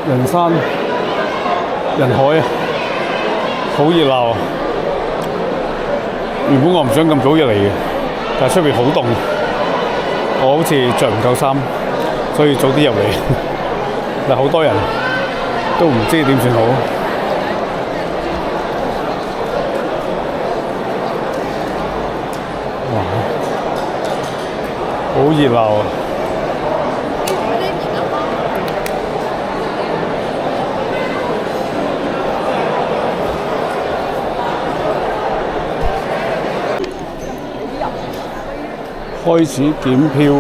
人山人海啊，好熱鬧啊！原本我唔想咁早入嚟嘅，但係出邊好凍，我好似着唔夠衫，所以早啲入嚟。但係好多人都唔知點算好。哇！好熱鬧啊！開始檢票，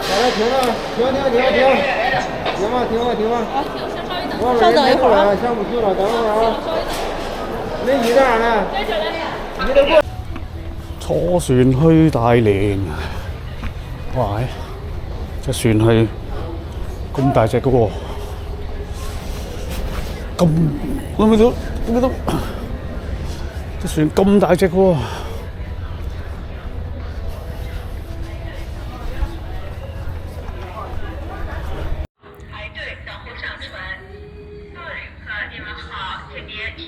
好了，停了，停吧。稍等一会儿啊。上不去了，等会儿啊。那你在哪呢？你得过。坐船去大連，哇！隻船係咁大隻嘅喎，睇到？隻船咁大隻嘅喎。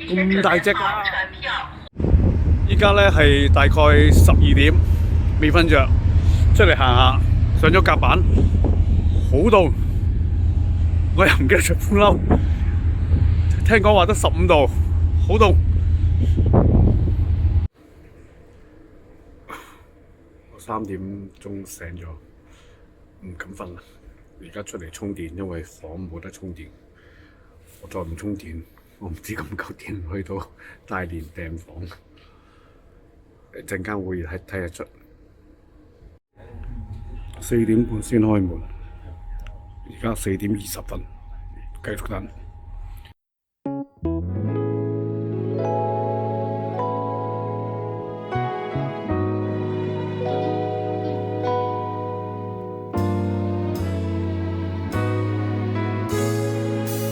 咁大隻啊！依家咧係大概12點，未瞓着，出嚟行下，上咗甲板，好凍，我又唔記得着風褸，聽講話得15度，好凍。我3點鐘醒咗，唔敢瞓啦。而家出嚟充電，因為房冇得充電。我再唔充電，我唔知夠唔夠電去到大連訂房。陣間會睇日出，4點半先開門，而家4點20分，繼續等。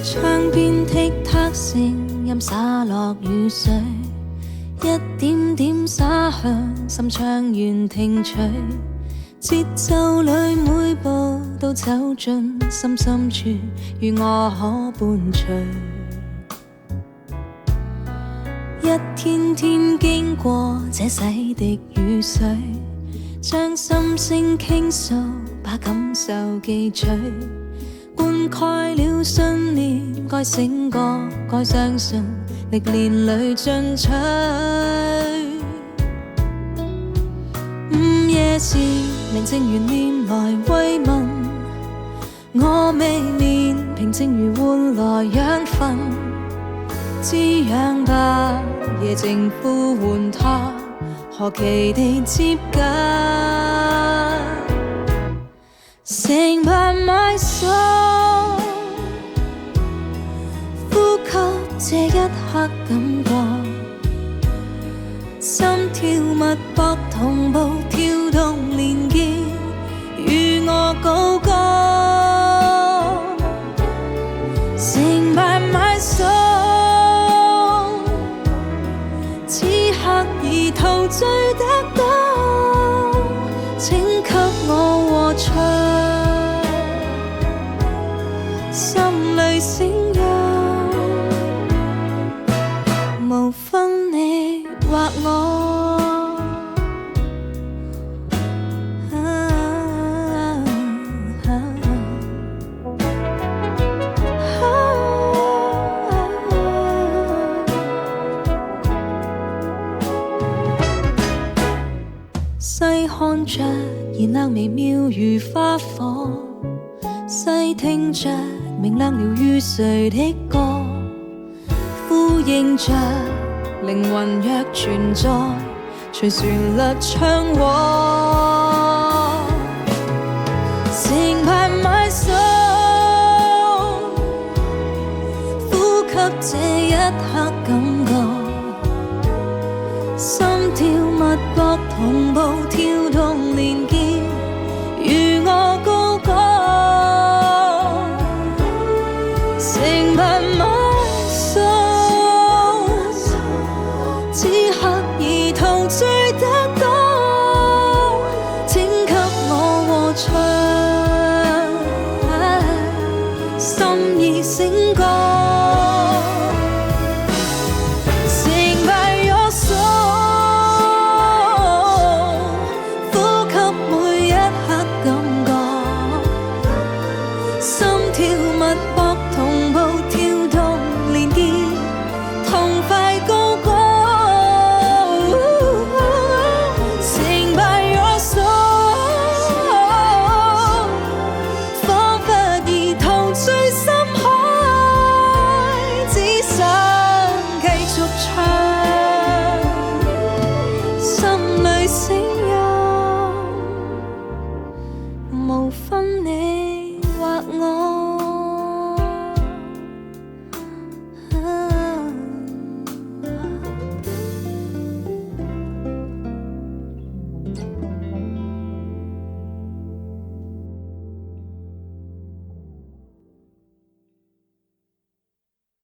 窗邊踢踏聲音灑落雨水，一點點灑向心窗緣停隨，節奏裏每步都走進心深處，與我可伴隨。一天天經過這洗滌雨水，將心聲傾訴，把感受記取，灌溉了信念，該醒覺，該相信，歷練裏進取。午夜時，寧靜如念來慰問，我未眠，平靜如換來養分，滋養吧，夜靜呼喚他，何其地接近。Sing by my soul， 呼吸這一刻感覺，心跳脈搏同步跳動連結，與我高歌。Sing by my soul， 此刻已陶醉得到，請給我和唱。心裏聲音，無分你或我。細看着燃亮微妙如花火，細聽着明亮了與誰的歌，呼應着靈魂若存在，隨旋律唱和。Sing by my soul， 呼吸這一刻感覺，